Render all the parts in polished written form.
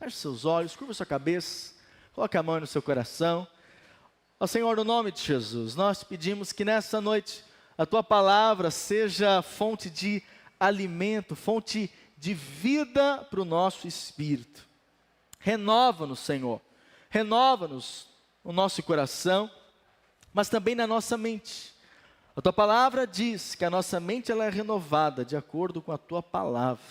Feche seus olhos, curva sua cabeça, coloque a mão no seu coração. Ó Senhor, no nome de Jesus, nós te pedimos que nessa noite a Tua palavra seja fonte de alimento, fonte de vida para o nosso espírito. Renova-nos, Senhor, renova-nos no nosso coração, mas também na nossa mente. A Tua palavra diz que a nossa mente ela é renovada de acordo com a Tua palavra.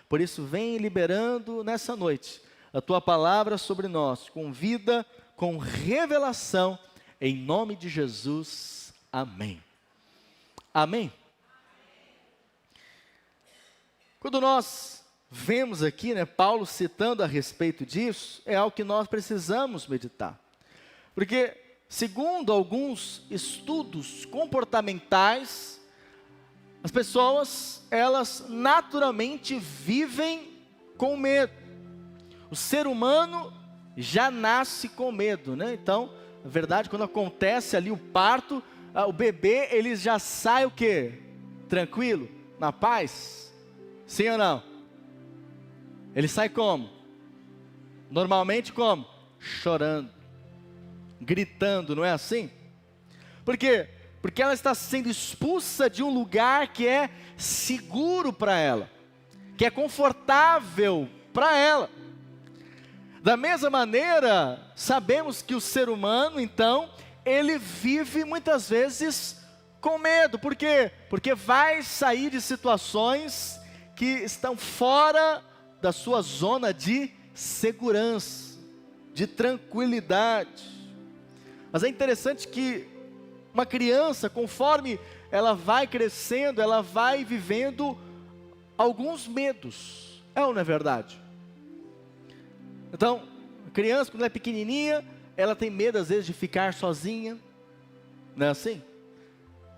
Por isso, vem liberando nessa noite a Tua palavra sobre nós, com vida, com revelação, em nome de Jesus. Amém. Amém. Quando nós vemos aqui, Paulo citando a respeito disso, é algo que nós precisamos meditar. Porque, segundo alguns estudos comportamentais, as pessoas, elas naturalmente vivem com medo. O ser humano já nasce com medo, Então, na verdade, quando acontece ali o parto, o bebê, ele já sai o quê? Tranquilo? Na paz? Sim ou não? Ele sai como? Normalmente como? Chorando, gritando, não é assim? Por quê? Porque ela está sendo expulsa de um lugar que é seguro para ela, que é confortável para ela. Da mesma maneira, sabemos que o ser humano, então, ele vive muitas vezes com medo. Por quê? Porque vai sair de situações que estão fora da sua zona de segurança, de tranquilidade. Mas é interessante que uma criança, conforme ela vai crescendo, ela vai vivendo alguns medos. É ou não é verdade? Então, a criança, quando ela é pequenininha, ela tem medo às vezes de ficar sozinha. Não é assim?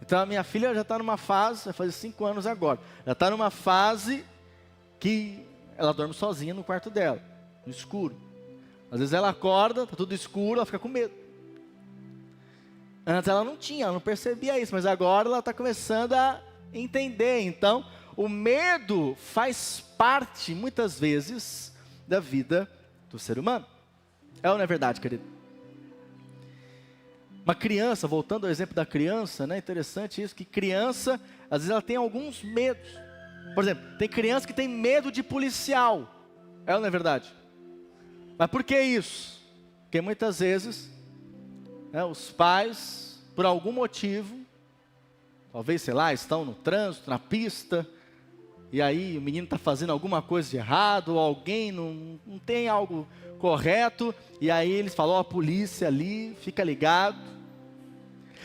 Então a minha filha já está numa fase, vai fazer 5 anos agora, ela está numa fase que ela dorme sozinha no quarto dela, no escuro. Às vezes ela acorda, está tudo escuro, ela fica com medo. Antes ela não tinha, ela não percebia isso, mas agora ela está começando a entender. Então, o medo faz parte, muitas vezes, da vida do ser humano. É ou não é verdade, querido? Uma criança, voltando ao exemplo da criança, é interessante isso, que criança, às vezes ela tem alguns medos. Por exemplo, tem criança que tem medo de policial. É ou não é verdade? Mas por que isso? Porque muitas vezes, os pais, por algum motivo, talvez, sei lá, estão no trânsito, na pista, e aí o menino está fazendo alguma coisa de errado, ou alguém não tem algo correto, e aí eles falam, a polícia ali, fica ligado.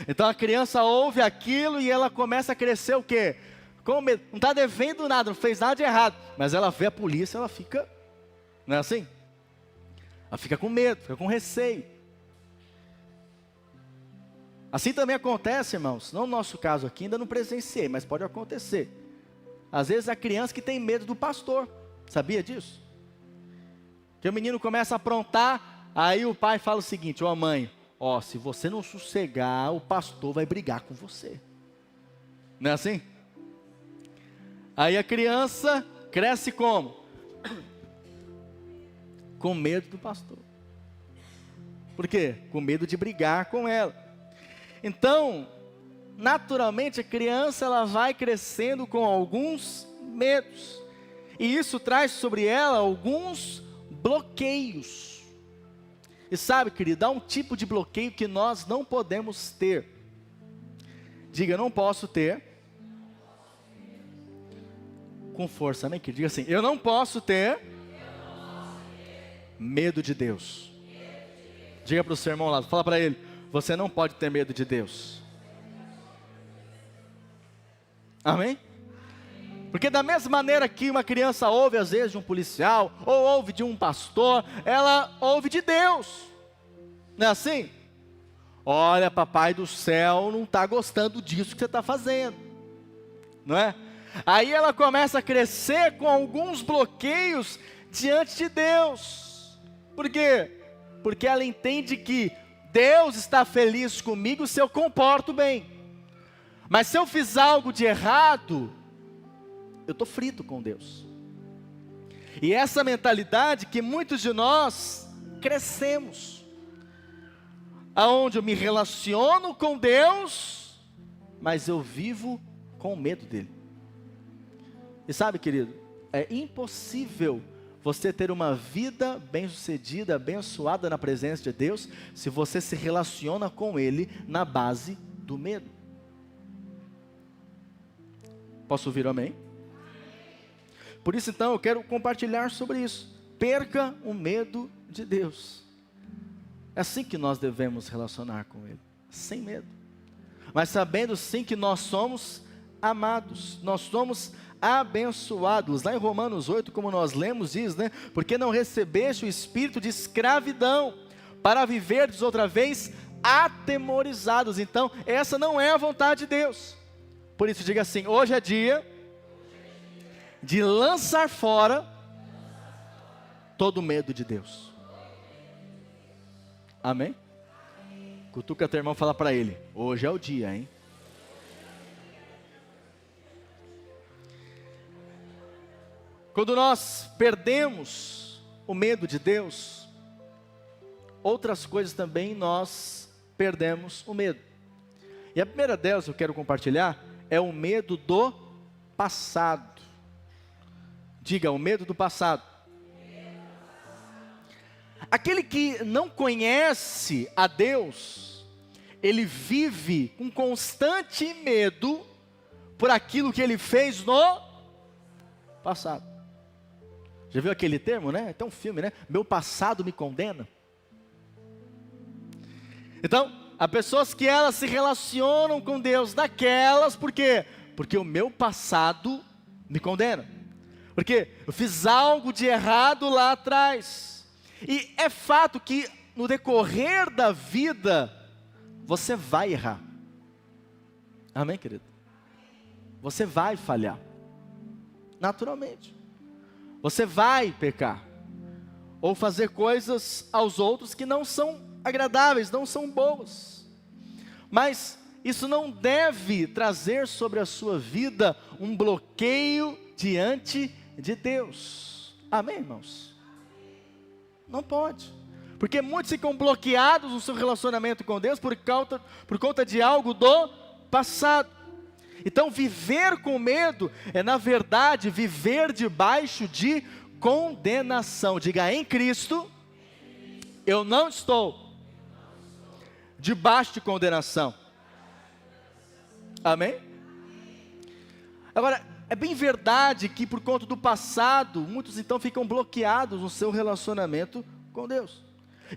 Então a criança ouve aquilo e ela começa a crescer o quê? Com medo. Não está devendo nada, não fez nada de errado, mas ela vê a polícia, ela fica, não é assim? Ela fica com medo, fica com receio. Assim também acontece, irmãos, não no nosso caso aqui, ainda não presenciei, mas pode acontecer. Às vezes a criança que tem medo do pastor, sabia disso? Que o menino começa a aprontar, aí o pai fala o seguinte, mãe, se você não sossegar, o pastor vai brigar com você. Não é assim? Aí a criança cresce como? Com medo do pastor. Por quê? Com medo de brigar com ela. Então, naturalmente a criança ela vai crescendo com alguns medos. E isso traz sobre ela alguns bloqueios. E sabe, querido, há um tipo de bloqueio que nós não podemos ter. Diga, não posso ter. Com força, amém, querido? Diga assim, eu não posso ter medo de Deus. Diga para o seu irmão lá, fala para ele, você não pode ter medo de Deus. Amém? Porque da mesma maneira que uma criança ouve às vezes de um policial, ou ouve de um pastor, ela ouve de Deus. Não é assim? Olha, papai do céu não está gostando disso que você está fazendo. Não é? Aí ela começa a crescer com alguns bloqueios diante de Deus. Por quê? Porque ela entende que Deus está feliz comigo se eu comporto bem. Mas se eu fiz algo de errado, eu estou frito com Deus. E essa mentalidade que muitos de nós crescemos, aonde eu me relaciono com Deus, mas eu vivo com medo dele. E sabe, querido, é impossível você ter uma vida bem-sucedida, abençoada na presença de Deus, se você se relaciona com ele na base do medo. Posso ouvir amém? Por isso então eu quero compartilhar sobre isso. Perca o medo de Deus. É assim que nós devemos relacionar com ele, sem medo. Mas sabendo sim que nós somos amados, nós somos abençoados. Lá em Romanos 8, como nós lemos, diz, né? Porque não recebeste o espírito de escravidão, para viverdes outra vez atemorizados. Então, essa não é a vontade de Deus. Por isso, diga assim: hoje é dia de lançar fora todo medo de Deus. Amém? Cutuca teu irmão e fala para ele: hoje é o dia, hein? Quando nós perdemos o medo de Deus, outras coisas também nós perdemos o medo. E a primeira delas que eu quero compartilhar é o medo do passado. Diga, o medo do passado. Aquele que não conhece a Deus, ele vive com constante medo por aquilo que ele fez no passado. Já viu aquele termo, né? Tem um filme, né? Meu passado me condena. Então, há pessoas que elas se relacionam com Deus daquelas, por quê? Porque o meu passado me condena. Porque eu fiz algo de errado lá atrás. E é fato que no decorrer da vida, você vai errar. Amém, querido? Você vai falhar. Naturalmente. Você vai pecar. Ou fazer coisas aos outros que não são agradáveis, não são boas. Mas isso não deve trazer sobre a sua vida um bloqueio diante de Deus. Amém, irmãos? Não pode. Porque muitos ficam bloqueados no seu relacionamento com Deus por conta de algo do passado. Então viver com medo é na verdade viver debaixo de condenação. Diga, em Cristo eu não estou debaixo de condenação. Amém? Agora, é bem verdade que por conta do passado, muitos então ficam bloqueados no seu relacionamento com Deus.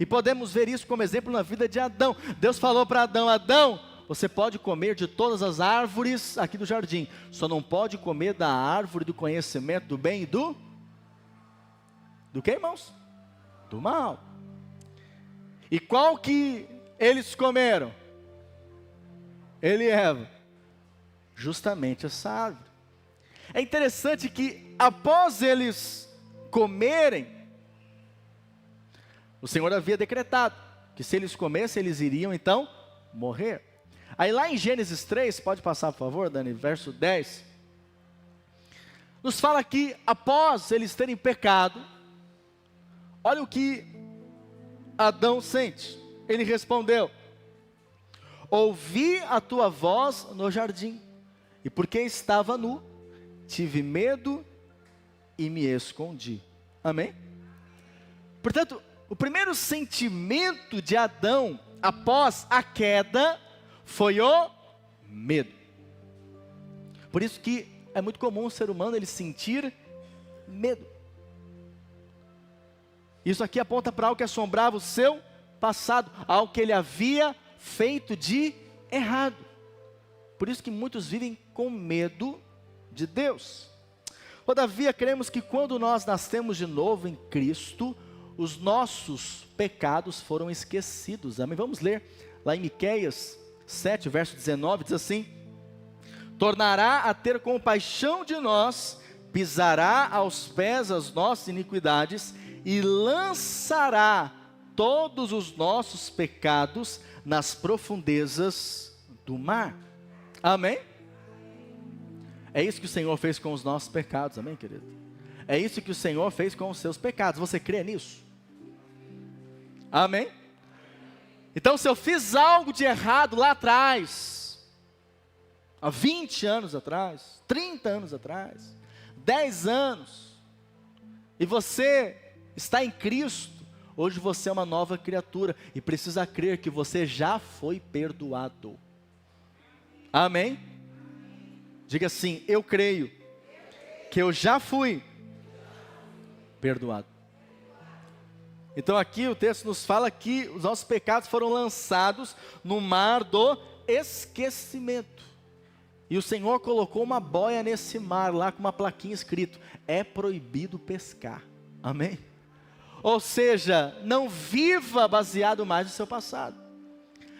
E podemos ver isso como exemplo na vida de Adão. Deus falou para Adão: Adão, você pode comer de todas as árvores aqui do jardim, só não pode comer da árvore do conhecimento do bem e do que, irmãos? Do mal. E qual que eles comeram? Ele e Eva. Justamente essa árvore. É interessante que após eles comerem, o Senhor havia decretado que se eles comessem, eles iriam então morrer. Aí lá em Gênesis 3, pode passar por favor, Dani, verso 10, nos fala que após eles terem pecado, olha o que Adão sente. Ele respondeu: ouvi a tua voz no jardim, e porque estava nu, tive medo e me escondi. Amém? Portanto, o primeiro sentimento de Adão após a queda foi o medo. Por isso que é muito comum o ser humano ele sentir medo. Isso aqui aponta para algo que assombrava o seu passado, algo que ele havia feito de errado. Por isso que muitos vivem com medo de Deus. Todavia, cremos que quando nós nascemos de novo em Cristo, os nossos pecados foram esquecidos. Amém? Vamos ler lá em Miqueias 7, verso 19, diz assim: tornará a ter compaixão de nós, pisará aos pés as nossas iniquidades e lançará todos os nossos pecados nas profundezas do mar. Amém? É isso que o Senhor fez com os nossos pecados, amém, querido? É isso que o Senhor fez com os seus pecados. Você crê nisso? Amém? Então, se eu fiz algo de errado lá atrás, há 20 anos atrás, 30 anos atrás, 10 anos, e você está em Cristo, hoje você é uma nova criatura e precisa crer que você já foi perdoado. Amém? Diga assim: eu creio que eu já fui perdoado. Então aqui o texto nos fala que os nossos pecados foram lançados no mar do esquecimento. E o Senhor colocou uma boia nesse mar, lá com uma plaquinha escrito: é proibido pescar. Amém? Ou seja, não viva baseado mais no seu passado,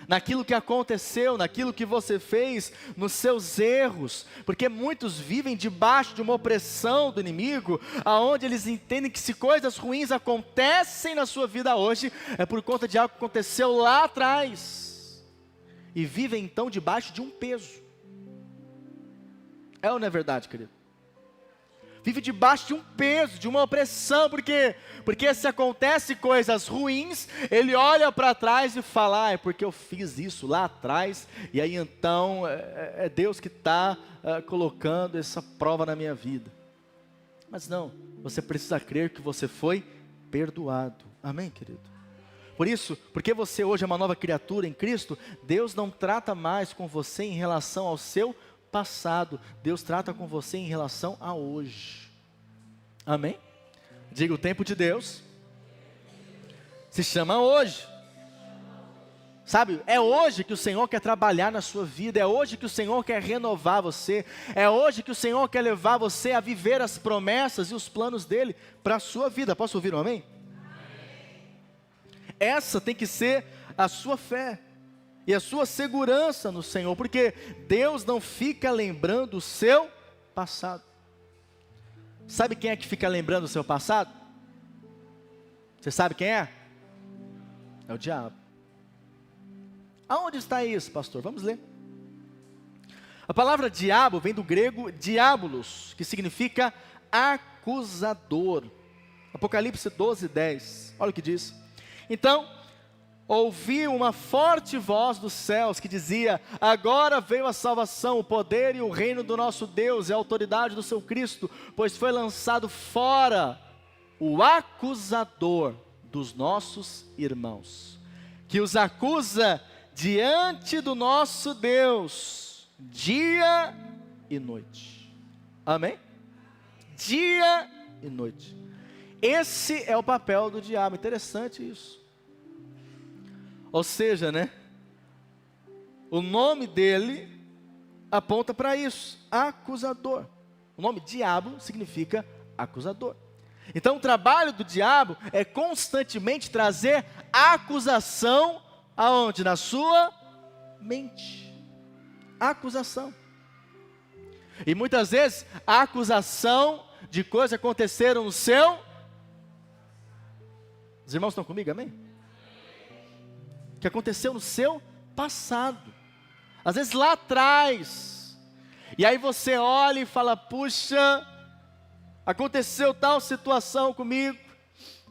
naquilo que aconteceu, naquilo que você fez, nos seus erros, porque muitos vivem debaixo de uma opressão do inimigo, aonde eles entendem que se coisas ruins acontecem na sua vida hoje, é por conta de algo que aconteceu lá atrás, e vivem então debaixo de um peso. É ou não é verdade, querido? Vive debaixo de um peso, de uma opressão, porque se acontece coisas ruins, ele olha para trás e fala: é porque eu fiz isso lá atrás, e aí então é Deus que está colocando essa prova na minha vida. Mas não, você precisa crer que você foi perdoado. Amém, querido? Por isso, porque você hoje é uma nova criatura em Cristo, Deus não trata mais com você em relação ao seu passado, Deus trata com você em relação a hoje. Amém? Diga: o tempo de Deus se chama hoje. Sabe, é hoje que o Senhor quer trabalhar na sua vida, é hoje que o Senhor quer renovar você, é hoje que o Senhor quer levar você a viver as promessas e os planos dEle para a sua vida. Posso ouvir um amém? Essa tem que ser a sua fé e a sua segurança no Senhor, porque Deus não fica lembrando o seu passado. Sabe quem é que fica lembrando o seu passado? Você sabe quem é? É o diabo. Aonde está isso, pastor? Vamos ler. A palavra diabo vem do grego diabolos, que significa acusador. Apocalipse 12:10. Olha o que diz. Então ouvi uma forte voz dos céus que dizia: agora veio a salvação, o poder e o reino do nosso Deus e a autoridade do seu Cristo, pois foi lançado fora o acusador dos nossos irmãos, que os acusa diante do nosso Deus, dia e noite. Amém? Dia e noite. Esse é o papel do diabo. Interessante isso. Ou seja, né? O nome dele aponta para isso, acusador. O nome diabo significa acusador. Então o trabalho do diabo é constantemente trazer acusação aonde? Na sua mente. Acusação. E muitas vezes a acusação de coisas que aconteceram no seu... Os irmãos estão comigo, amém? Que aconteceu no seu passado, às vezes lá atrás, e aí você olha e fala: puxa, aconteceu tal situação comigo,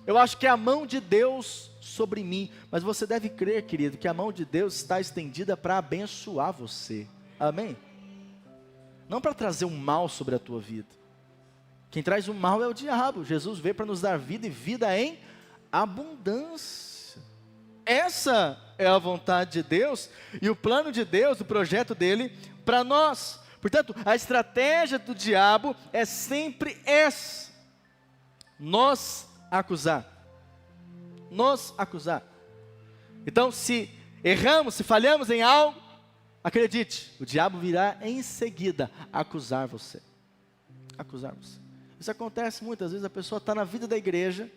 eu acho que é a mão de Deus sobre mim. Mas você deve crer, querido, que a mão de Deus está estendida para abençoar você, amém? Não para trazer um mal sobre a tua vida. Quem traz o mal é o diabo. Jesus veio para nos dar vida e vida em abundância. Essa é a vontade de Deus e o plano de Deus, o projeto dele para nós. Portanto, a estratégia do diabo é sempre essa: nos acusar. Nos acusar. Então, se erramos, se falhamos em algo, acredite, o diabo virá em seguida acusar você. Acusar você. Isso acontece muitas vezes. A pessoa está na vida da igreja,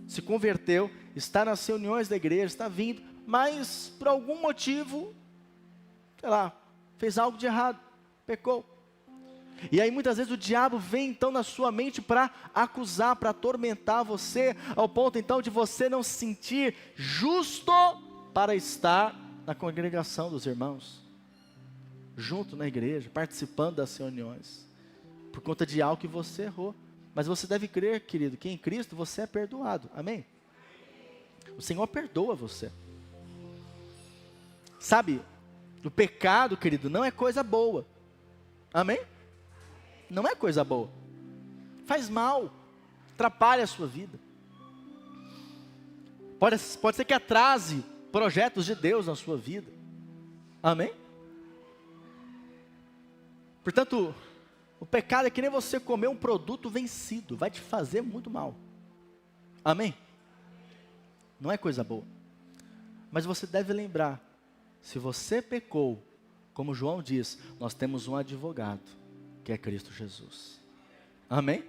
se converteu, está nas reuniões da igreja, está vindo, mas por algum motivo, sei lá, fez algo de errado, pecou. E aí muitas vezes o diabo vem então na sua mente para acusar, para atormentar você, ao ponto então de você não se sentir justo para estar na congregação dos irmãos, junto na igreja, participando das reuniões, por conta de algo que você errou. Mas você deve crer, querido, que em Cristo você é perdoado. Amém? O Senhor perdoa você. Sabe, o pecado, querido, não é coisa boa. Amém? Não é coisa boa. Faz mal, atrapalha a sua vida. Pode ser que atrase projetos de Deus na sua vida. Amém? Portanto, o pecado é que nem você comer um produto vencido, vai te fazer muito mal. Amém? Não é coisa boa. Mas você deve lembrar, se você pecou, como João diz, nós temos um advogado, que é Cristo Jesus. Amém?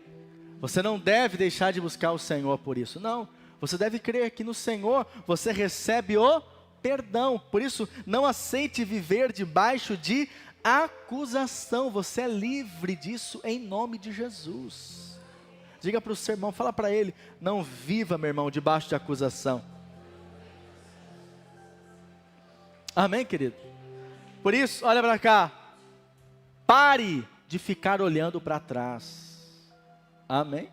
Você não deve deixar de buscar o Senhor por isso, não. Você deve crer que no Senhor você recebe o perdão. Por isso, não aceite viver debaixo de acusação. Você é livre disso em nome de Jesus. Diga para o seu irmão, fala para ele, não viva, meu irmão, debaixo de acusação. Amém, querido? Por isso, olha para cá. Pare de ficar olhando para trás. Amém?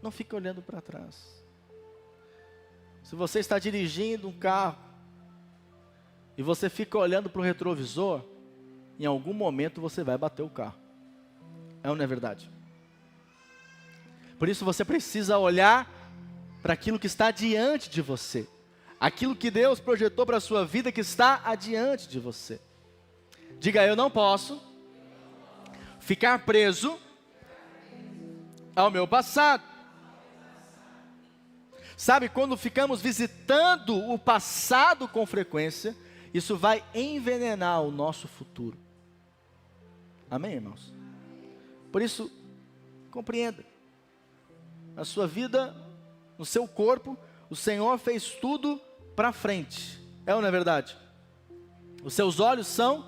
Não fique olhando para trás. Se você está dirigindo um carro e você fica olhando para o retrovisor, em algum momento você vai bater o carro. É ou não é verdade? Por isso você precisa olhar para aquilo que está diante de você. Aquilo que Deus projetou para a sua vida que está adiante de você. Diga, eu não posso ficar preso ao meu passado. Sabe, quando ficamos visitando o passado com frequência, isso vai envenenar o nosso futuro. Amém, irmãos? Por isso, compreenda. Na sua vida, no seu corpo, o Senhor fez tudo para frente. É ou não é verdade? Os seus olhos são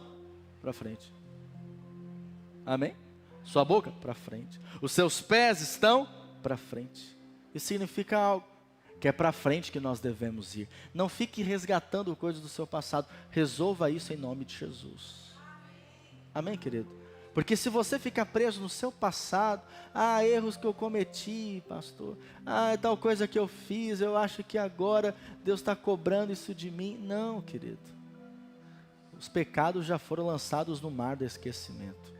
para frente. Amém? Sua boca para frente. Os seus pés estão para frente. Isso significa algo, que é para frente que nós devemos ir. Não fique resgatando coisas do seu passado. Resolva isso em nome de Jesus. Amém, querido? Porque se você ficar preso no seu passado, erros que eu cometi, pastor, tal coisa que eu fiz, eu acho que agora Deus está cobrando isso de mim. Não, querido. Os pecados já foram lançados no mar do esquecimento.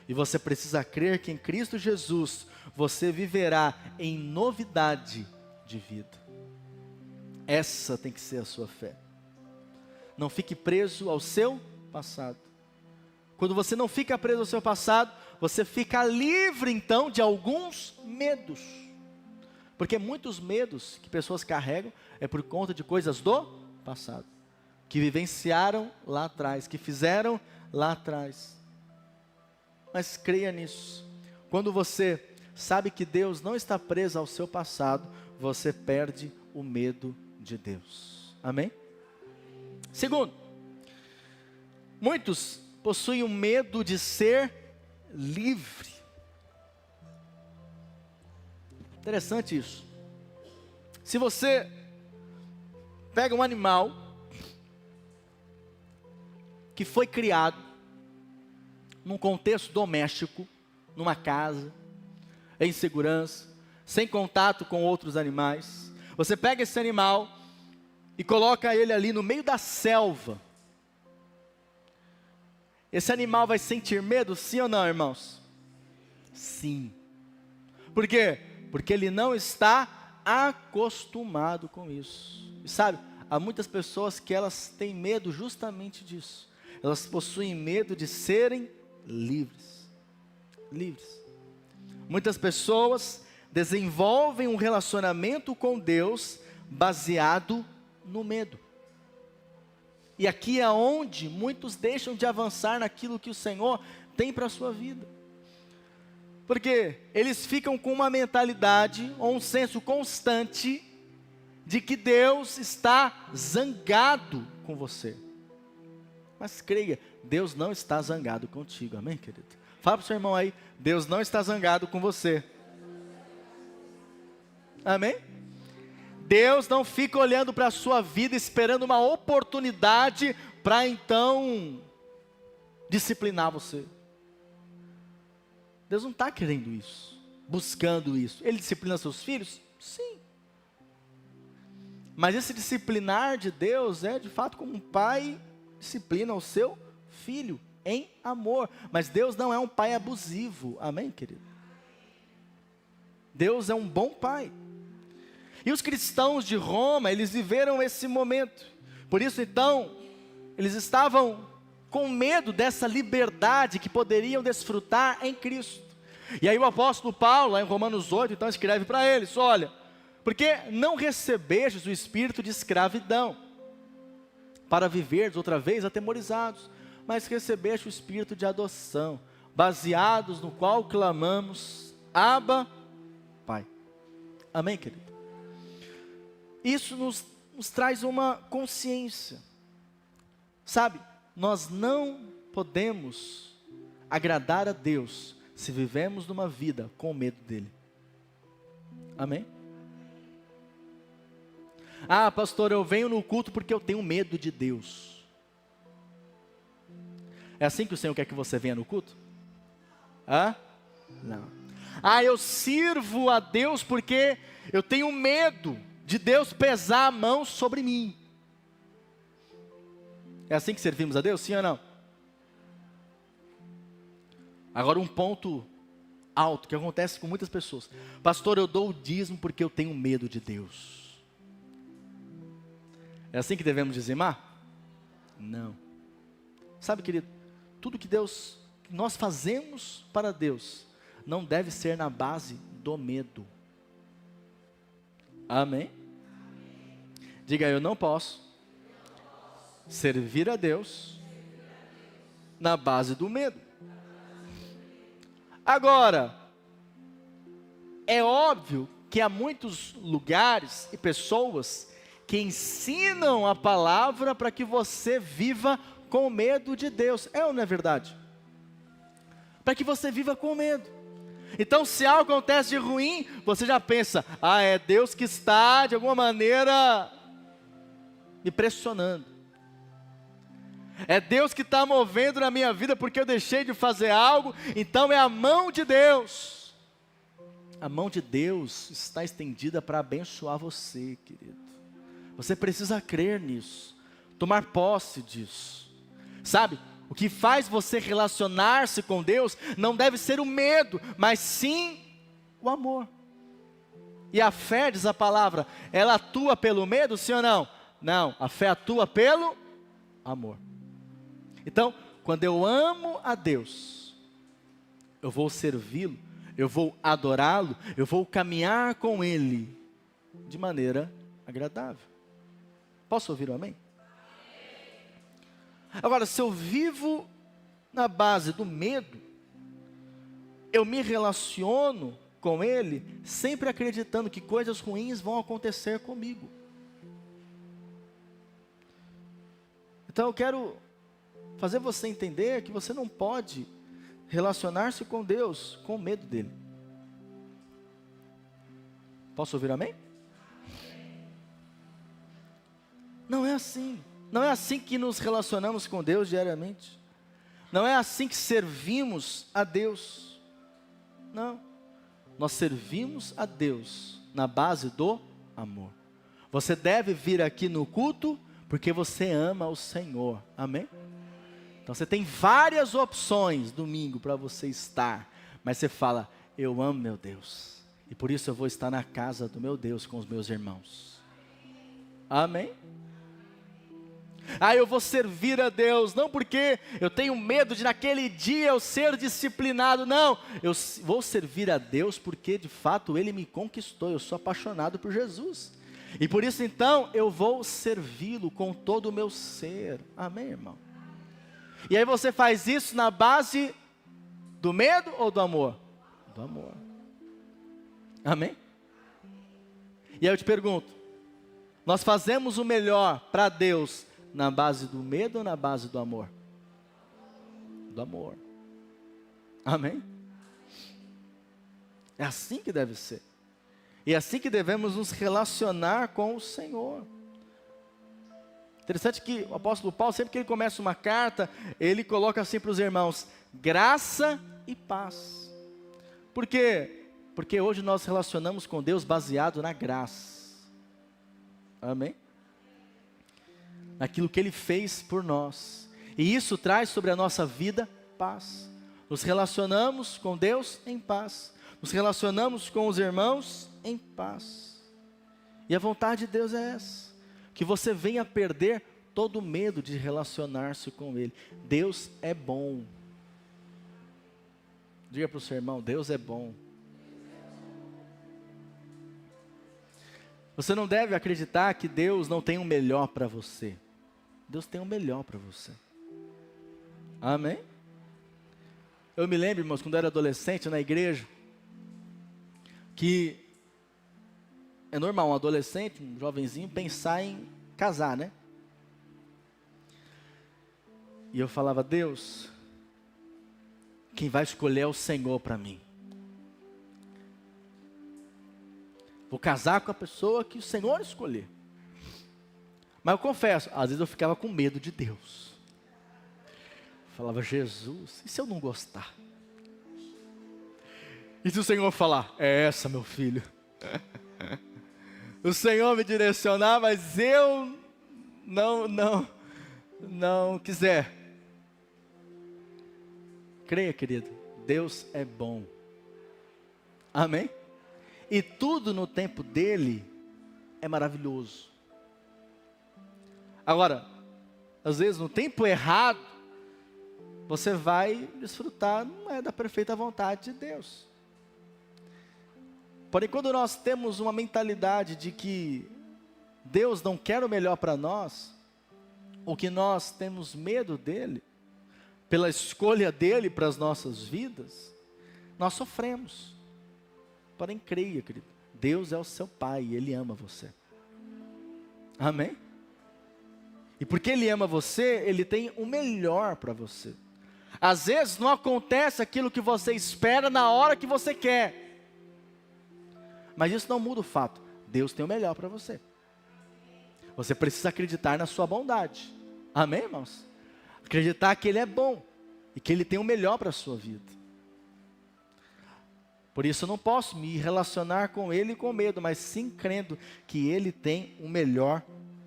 E você precisa crer que em Cristo Jesus, você viverá em novidade de vida. Essa tem que ser a sua fé. Não fique preso ao seu passado. Quando você não fica preso ao seu passado, você fica livre então de alguns medos. Porque muitos medos que pessoas carregam é por conta de coisas do passado, que vivenciaram lá atrás, que fizeram lá atrás. Mas creia nisso. Quando você sabe que Deus não está preso ao seu passado, você perde o medo de Deus. Amém? Segundo, muitos possuem o medo de ser livre. Interessante isso. Se você pega um animal que foi criado num contexto doméstico, numa casa, em segurança, sem contato com outros animais. Você pega esse animal e coloca ele ali no meio da selva. Esse animal vai sentir medo, sim ou não, irmãos? Sim. Por quê? Porque ele não está acostumado com isso. E sabe, há muitas pessoas que elas têm medo justamente disso. Elas possuem medo de serem livres. Livres. Muitas pessoas desenvolvem um relacionamento com Deus baseado no medo. E aqui é onde muitos deixam de avançar naquilo que o Senhor tem para a sua vida. Porque eles ficam com uma mentalidade ou um senso constante de que Deus está zangado com você. Mas creia, Deus não está zangado contigo, amém, querido? Fala para o seu irmão aí, Deus não está zangado com você. Amém? Deus não fica olhando para a sua vida esperando uma oportunidade para então disciplinar você. Deus não está querendo isso, buscando isso. Ele disciplina seus filhos? Sim. Mas esse disciplinar de Deus é de fato como um pai disciplina o seu filho em amor. Mas Deus não é um pai abusivo, amém, querido? Deus é um bom pai. E os cristãos de Roma, eles viveram esse momento. Por isso então, eles estavam com medo dessa liberdade que poderiam desfrutar em Cristo. E aí o apóstolo Paulo, lá em Romanos 8, então escreve para eles, olha, porque não recebestes o espírito de escravidão, para viverdes outra vez atemorizados, mas recebeste o espírito de adoção, baseados no qual clamamos, Abba, Pai. Amém, querido? Isso nos traz uma consciência. Sabe, nós não podemos agradar a Deus se vivemos numa vida com medo dEle. Amém? Ah, pastor, eu venho no culto porque eu tenho medo de Deus. É assim que o Senhor quer que você venha no culto? Hã? Não. Ah, eu sirvo a Deus porque eu tenho medo de Deus pesar a mão sobre mim. É assim que servimos a Deus, sim ou não? Agora um ponto alto que acontece com muitas pessoas. Pastor, eu dou o dízimo porque eu tenho medo de Deus. É assim que devemos dizimar? Não. Sabe, querido, tudo que nós fazemos para Deus, não deve ser na base do medo. Amém? Diga, eu não posso servir a Deus na base do medo. Agora, é óbvio que há muitos lugares e pessoas que ensinam a palavra para que você viva com medo de Deus. É ou não é verdade? Para que você viva com medo. Então, se algo acontece de ruim, você já pensa, é Deus que está, de alguma maneira, me pressionando. É Deus que está movendo na minha vida porque eu deixei de fazer algo, então é a mão de Deus. A mão de Deus está estendida para abençoar você, querido. Você precisa crer nisso, tomar posse disso. Sabe, o que faz você relacionar-se com Deus não deve ser o medo, mas sim o amor. E a fé, diz a palavra, ela atua pelo medo, sim ou não? Não, a fé atua pelo amor. Então, quando eu amo a Deus, eu vou servi-lo, eu vou adorá-lo, eu vou caminhar com Ele de maneira agradável. Posso ouvir um amém? Agora, se eu vivo na base do medo, eu me relaciono com Ele sempre acreditando que coisas ruins vão acontecer comigo. Então eu quero fazer você entender que você não pode relacionar-se com Deus com medo dEle. Posso ouvir amém? Não é assim. Não é assim que nos relacionamos com Deus diariamente. Não é assim que servimos a Deus. Não. Nós servimos a Deus na base do amor. Você deve vir aqui no culto porque você ama o Senhor. Amém? Então você tem várias opções domingo para você estar. Mas você fala, eu amo meu Deus. E por isso eu vou estar na casa do meu Deus com os meus irmãos. Amém? Eu vou servir a Deus, não porque eu tenho medo de naquele dia eu ser disciplinado, não, eu vou servir a Deus porque de fato Ele me conquistou, eu sou apaixonado por Jesus, e por isso então eu vou servi-lo com todo o meu ser, amém, irmão? E aí você faz isso na base do medo ou do amor? Do amor, amém? E aí eu te pergunto, nós fazemos o melhor para Deus na base do medo ou na base do amor? Do amor. Amém? É assim que deve ser. E é assim que devemos nos relacionar com o Senhor. Interessante que o apóstolo Paulo, sempre que ele começa uma carta, ele coloca assim para os irmãos, graça e paz. Por quê? Porque hoje nós relacionamos com Deus baseado na graça. Amém? Naquilo que Ele fez por nós. E isso traz sobre a nossa vida paz. Nos relacionamos com Deus em paz. Nos relacionamos com os irmãos em paz. E a vontade de Deus é essa. Que você venha perder todo o medo de relacionar-se com Ele. Deus é bom. Diga para o seu irmão, Deus é bom. Você não deve acreditar que Deus não tem o melhor para você. Deus tem o melhor para você. Amém? Eu me lembro, irmãos, quando eu era adolescente na igreja, que é normal um adolescente, um jovenzinho, pensar em casar, né? E eu falava, Deus, quem vai escolher é o Senhor para mim. Vou casar com a pessoa que o Senhor escolher. Mas eu confesso, às vezes eu ficava com medo de Deus. Falava, Jesus, e se eu não gostar? E se o Senhor falar, é essa, meu filho? O Senhor me direcionar, mas eu não quiser. Creia, querido, Deus é bom. Amém? E tudo no tempo dele é maravilhoso. Agora, às vezes no tempo errado, você vai desfrutar, não é da perfeita vontade de Deus. Porém, quando nós temos uma mentalidade de que Deus não quer o melhor para nós, ou que nós temos medo dele, pela escolha dele para as nossas vidas, nós sofremos. Porém, creia, querido, Deus é o seu Pai e Ele ama você. Amém? E porque Ele ama você, Ele tem o melhor para você. Às vezes não acontece aquilo que você espera na hora que você quer. Mas isso não muda o fato, Deus tem o melhor para você. Você precisa acreditar na sua bondade. Amém, irmãos? Acreditar que Ele é bom e que Ele tem o melhor para a sua vida. Por isso eu não posso me relacionar com Ele com medo, mas sim crendo que Ele tem o melhor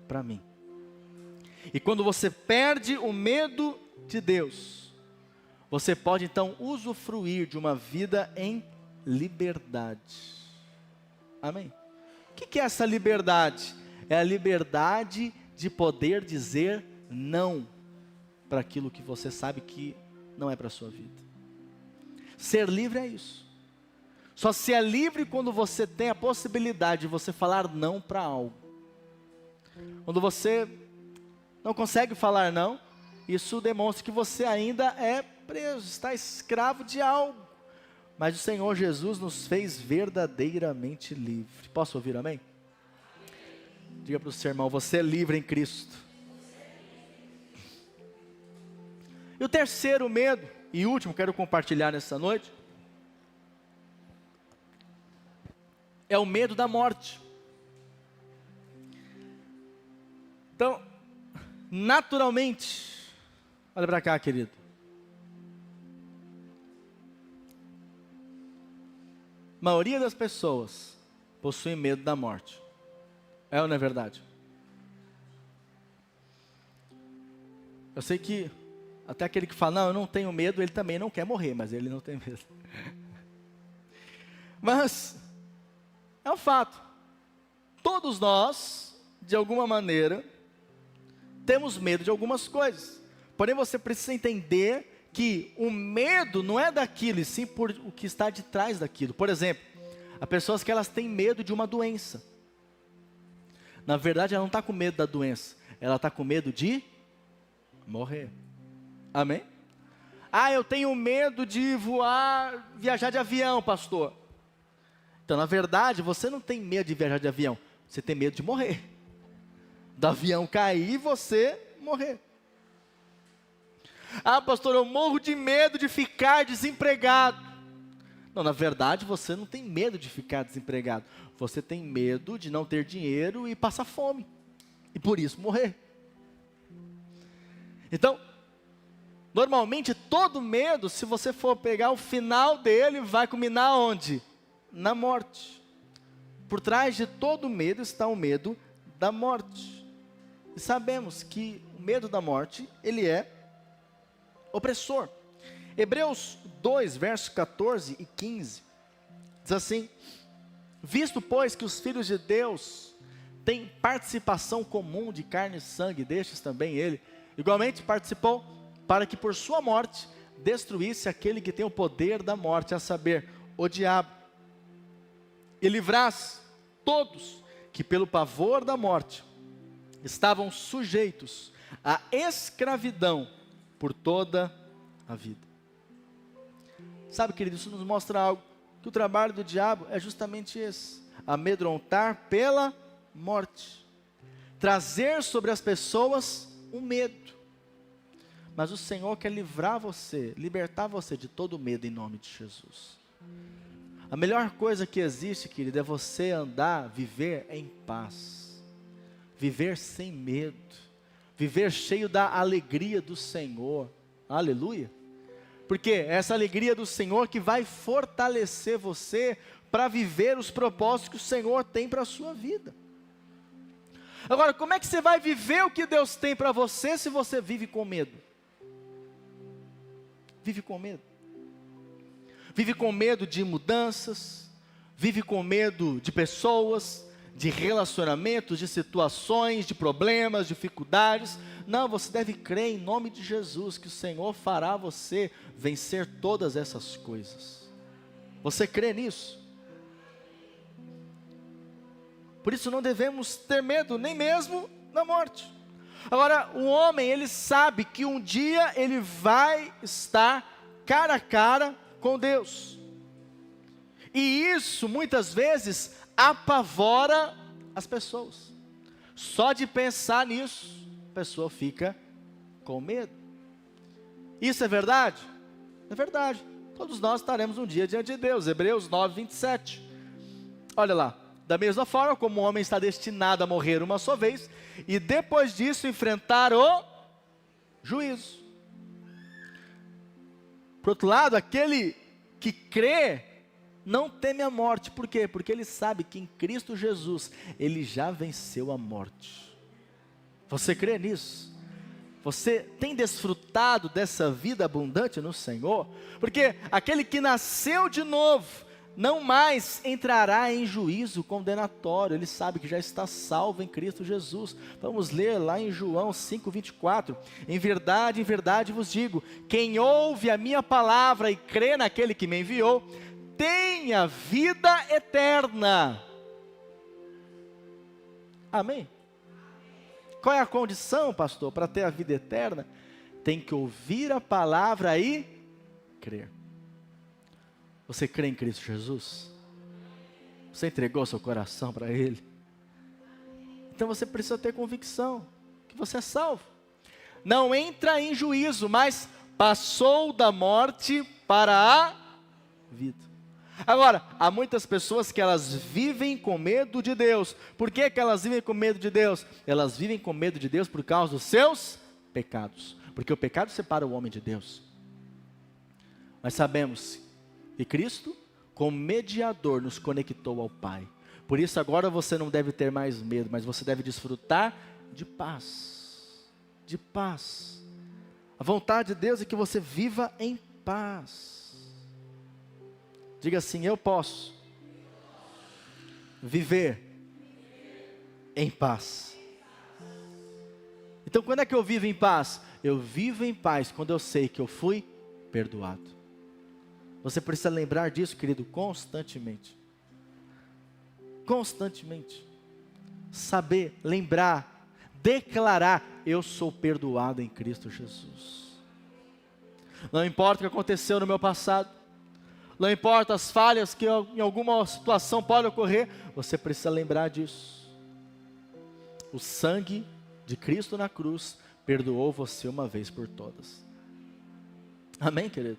para mim. E quando você perde o medo de Deus, você pode então usufruir de uma vida em liberdade. Amém? O que é essa liberdade? É a liberdade de poder dizer não para aquilo que você sabe que não é para a sua vida. Ser livre é isso. Só se é livre quando você tem a possibilidade de você falar não para algo. Quando você não consegue falar não, isso demonstra que você ainda é preso, está escravo de algo. Mas o Senhor Jesus nos fez verdadeiramente livre. Posso ouvir amém? Diga para o seu irmão, você é livre em Cristo. E o terceiro medo, e último, quero compartilhar nessa noite, é o medo da morte. Então, naturalmente, olha para cá, querido. A maioria das pessoas possui medo da morte. É ou não é verdade? Eu sei que até aquele que fala, não, eu não tenho medo, ele também não quer morrer, mas ele não tem medo. Mas é um fato. Todos nós, de alguma maneira, temos medo de algumas coisas. Porém, você precisa entender que o medo não é daquilo, e sim por o que está de trás daquilo. Por exemplo, há pessoas que elas têm medo de uma doença. Na verdade, ela não está com medo da doença, ela está com medo de morrer. Amém? Ah, eu tenho medo de voar, viajar de avião, pastor. Então, na verdade, você não tem medo de viajar de avião, você tem medo de morrer. Do avião cair e você morrer. Ah, pastor, eu morro de medo de ficar desempregado. Não, na verdade, você não tem medo de ficar desempregado. Você tem medo de não ter dinheiro e passar fome. E por isso morrer. Então, Normalmente todo medo, se você for pegar o final dele, vai culminar onde? Na morte. Por trás de todo medo está o medo da morte. E sabemos que o medo da morte, ele é opressor. Hebreus 2, versos 14 e 15, diz assim: visto, pois, que os filhos de Deus têm participação comum de carne e sangue, destes também ele, igualmente participou, para que por sua morte destruísse aquele que tem o poder da morte, a saber, o diabo, e livrasse todos que pelo pavor da morte estavam sujeitos à escravidão por toda a vida. Sabe, querido, isso nos mostra algo, que o trabalho do diabo é justamente esse: amedrontar pela morte, trazer sobre as pessoas um medo. Mas o Senhor quer livrar você, libertar você de todo medo em nome de Jesus. A melhor coisa que existe, querido, é você andar, viver em paz, viver sem medo, viver cheio da alegria do Senhor. Aleluia. Porque é essa alegria do Senhor que vai fortalecer você para viver os propósitos que o Senhor tem para a sua vida. Agora, como é que você vai viver o que Deus tem para você se você vive com medo? Vive com medo. Vive com medo de mudanças, vive com medo de pessoas, de relacionamentos, de situações, de problemas, dificuldades. Não, você deve crer em nome de Jesus que o Senhor fará você vencer todas essas coisas. Você crê nisso? Por isso não devemos ter medo, nem mesmo da morte. Agora, o homem, ele sabe que um dia ele vai estar cara a cara com Deus. E isso, muitas vezes, apavora as pessoas. Só de pensar nisso, a pessoa fica com medo. Isso é verdade? É verdade. Todos nós estaremos um dia diante de Deus. Hebreus 9, 27. Olha lá. Da mesma forma como o homem está destinado a morrer uma só vez, e depois disso enfrentar o juízo. Por outro lado, aquele que crê não teme a morte. Por quê? Porque ele sabe que em Cristo Jesus ele já venceu a morte. Você crê nisso? Você tem desfrutado dessa vida abundante no Senhor? Porque aquele que nasceu de novo não mais entrará em juízo condenatório. Ele sabe que já está salvo em Cristo Jesus. Vamos ler lá em João 5:24. Em verdade vos digo, quem ouve a minha palavra e crê naquele que me enviou, tem a vida eterna. Amém? Qual é a condição, pastor, para ter a vida eterna? Tem que ouvir a palavra e crer. Você crê em Cristo Jesus? Você entregou seu coração para Ele? Então você precisa ter convicção que você é salvo. Não entra em juízo, mas passou da morte para a vida. Agora, há muitas pessoas que elas vivem com medo de Deus. Por que que elas vivem com medo de Deus? Elas vivem com medo de Deus por causa dos seus pecados. Porque o pecado separa o homem de Deus. Mas sabemos que Cristo, como mediador, nos conectou ao Pai. Por isso agora você não deve ter mais medo, mas você deve desfrutar de paz. De paz. A vontade de Deus é que você viva em paz. Diga assim: eu posso viver em paz. Então quando é que eu vivo em paz? Eu vivo em paz quando eu sei que eu fui perdoado. Você precisa lembrar disso, querido, constantemente. Constantemente. Saber, lembrar, declarar: eu sou perdoado em Cristo Jesus. Não importa o que aconteceu no meu passado, não importa as falhas que em alguma situação podem ocorrer, você precisa lembrar disso. O sangue de Cristo na cruz perdoou você uma vez por todas. Amém, querido?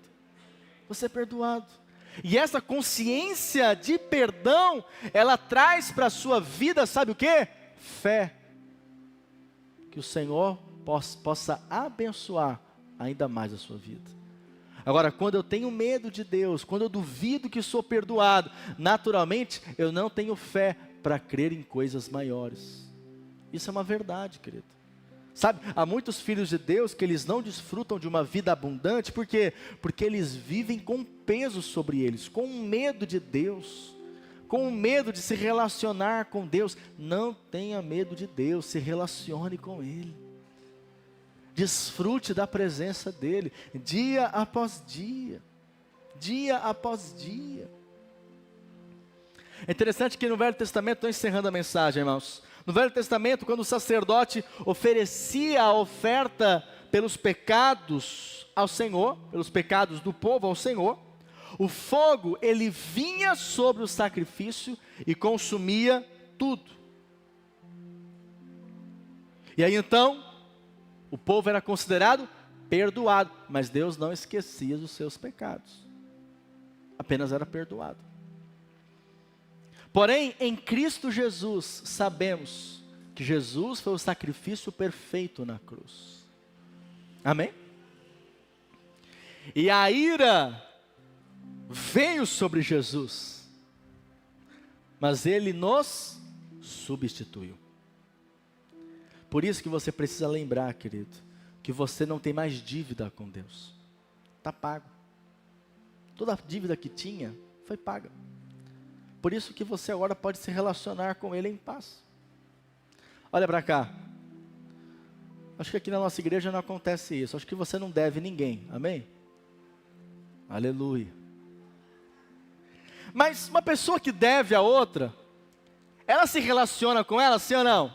Você é perdoado. E essa consciência de perdão, ela traz para a sua vida, sabe o quê? Fé. Que o Senhor possa abençoar ainda mais a sua vida. Agora, quando eu tenho medo de Deus, quando eu duvido que sou perdoado, naturalmente eu não tenho fé para crer em coisas maiores. Isso é uma verdade, querido. Sabe, há muitos filhos de Deus que eles não desfrutam de uma vida abundante, por quê? Porque eles vivem com peso sobre eles, com medo de Deus, com medo de se relacionar com Deus. Não tenha medo de Deus, se relacione com Ele. Desfrute da presença dEle, dia após dia, dia após dia. É interessante que no Velho Testamento, estou encerrando a mensagem, irmãos. No Velho Testamento, quando o sacerdote oferecia a oferta pelos pecados ao Senhor, pelos pecados do povo ao Senhor, o fogo, ele vinha sobre o sacrifício e consumia tudo. E aí então, o povo era considerado perdoado, mas Deus não esquecia dos seus pecados, apenas era perdoado. Porém, em Cristo Jesus, sabemos que Jesus foi o sacrifício perfeito na cruz. Amém? E a ira veio sobre Jesus, mas Ele nos substituiu. Por isso que você precisa lembrar, querido, que você não tem mais dívida com Deus. Está pago. Toda a dívida que tinha foi paga. Por isso que você agora pode se relacionar com Ele em paz. Olha para cá. Acho que aqui na nossa igreja não acontece isso. Acho que você não deve ninguém. Amém? Aleluia. Mas uma pessoa que deve a outra, ela se relaciona com ela, sim ou não?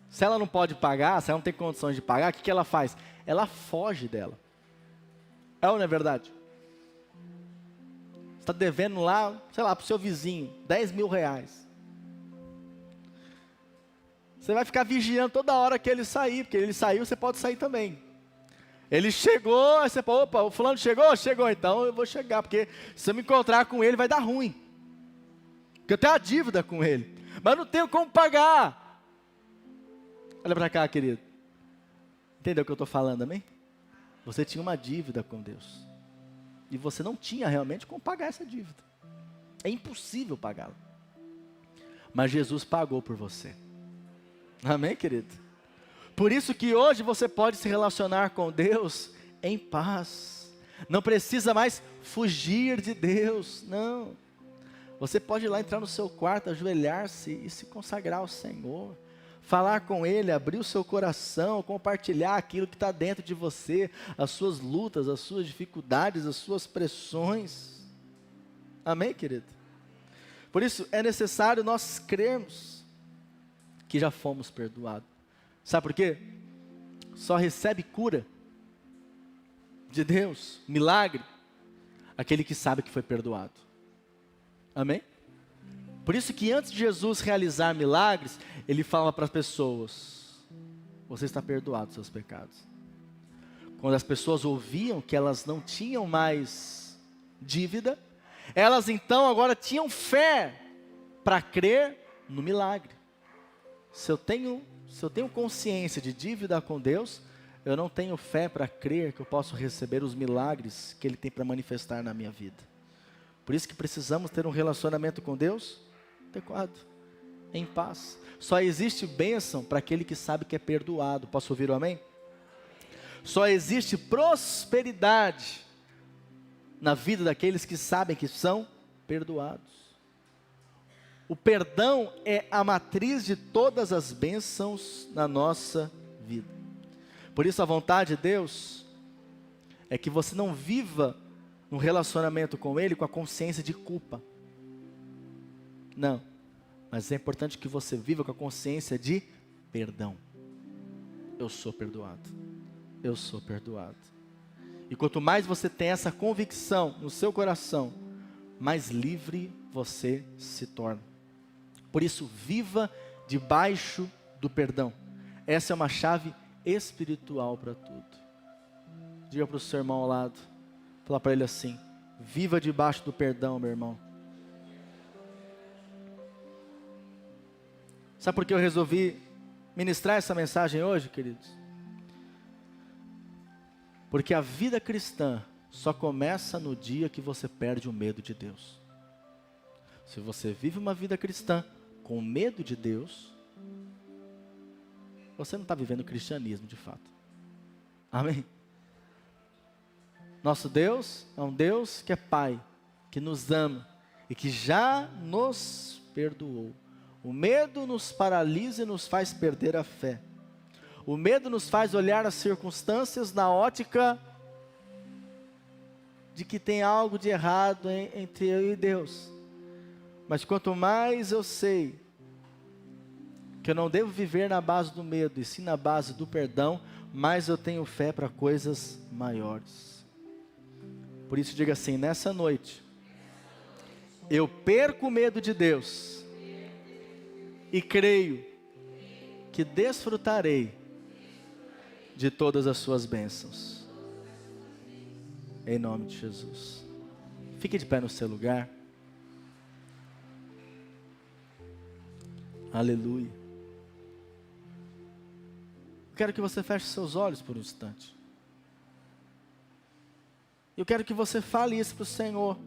Se ela não pode pagar, se ela não tem condições de pagar, o que ela faz? Ela foge dela. É ou não é verdade? Está devendo lá, sei lá, para o seu vizinho, 10 mil reais. Você vai ficar vigiando toda hora que ele sair, porque ele saiu, você pode sair também. Ele chegou, aí você fala, opa, o fulano chegou? Chegou, então eu vou chegar, porque se eu me encontrar com ele vai dar ruim. Porque eu tenho a dívida com ele, mas não tenho como pagar. Olha para cá, querido. Entendeu o que eu estou falando, amém? Você tinha uma dívida com Deus. E você não tinha realmente como pagar essa dívida. É impossível pagá-la. Mas Jesus pagou por você. Amém, querido? Por isso que hoje você pode se relacionar com Deus em paz. Não precisa mais fugir de Deus, não. Você pode ir lá entrar no seu quarto, ajoelhar-se e se consagrar ao Senhor. Falar com Ele, abrir o seu coração, compartilhar aquilo que está dentro de você, as suas lutas, as suas dificuldades, as suas pressões. Amém, querido? Por isso é necessário nós crermos que já fomos perdoados. Sabe por quê? Só recebe cura de Deus, milagre, aquele que sabe que foi perdoado. Amém? Por isso que antes de Jesus realizar milagres, Ele fala para as pessoas, você está perdoado dos seus pecados. Quando as pessoas ouviam que elas não tinham mais dívida, elas então agora tinham fé para crer no milagre. Se eu tenho consciência de dívida com Deus, eu não tenho fé para crer que eu posso receber os milagres que Ele tem para manifestar na minha vida. Por isso que precisamos ter um relacionamento com Deus adequado, em paz. Só existe bênção para aquele que sabe que é perdoado. Posso ouvir o amém? Só existe prosperidade na vida daqueles que sabem que são perdoados. O perdão é a matriz de todas as bênçãos na nossa vida. Por isso a vontade de Deus é que você não viva no relacionamento com Ele com a consciência de culpa. Não, mas é importante que você viva com a consciência de perdão. Eu sou perdoado. Eu sou perdoado. E quanto mais você tem essa convicção no seu coração, mais livre você se torna. Por isso, viva debaixo do perdão. Essa é uma chave espiritual para tudo. Diga para o seu irmão ao lado, fala para ele assim: viva debaixo do perdão, meu irmão. Sabe por que eu resolvi ministrar essa mensagem hoje, queridos? Porque a vida cristã só começa no dia que você perde o medo de Deus. Se você vive uma vida cristã com medo de Deus, você não está vivendo o cristianismo de fato. Amém? Nosso Deus é um Deus que é Pai, que nos ama e que já nos perdoou. O medo nos paralisa e nos faz perder a fé. O medo nos faz olhar as circunstâncias na ótica de que tem algo de errado entre eu e Deus. Mas quanto mais eu sei que eu não devo viver na base do medo, e sim na base do perdão, mais eu tenho fé para coisas maiores. Por isso diga assim: nessa noite, eu perco o medo de Deus e creio que desfrutarei de todas as suas bênçãos. Em nome de Jesus. Fique de pé no seu lugar. Aleluia. Eu quero que você feche seus olhos por um instante. Eu quero que você fale isso para o Senhor.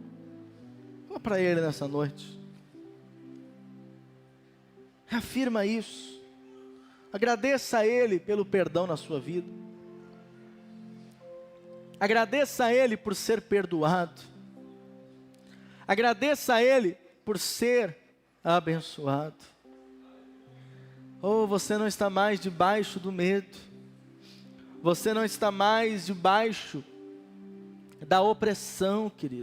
Fala para Ele nessa noite. Reafirma isso. Agradeça a Ele pelo perdão na sua vida. Agradeça a Ele por ser perdoado. Agradeça a Ele por ser abençoado. Oh, você não está mais debaixo do medo. Você não está mais debaixo da opressão, querido.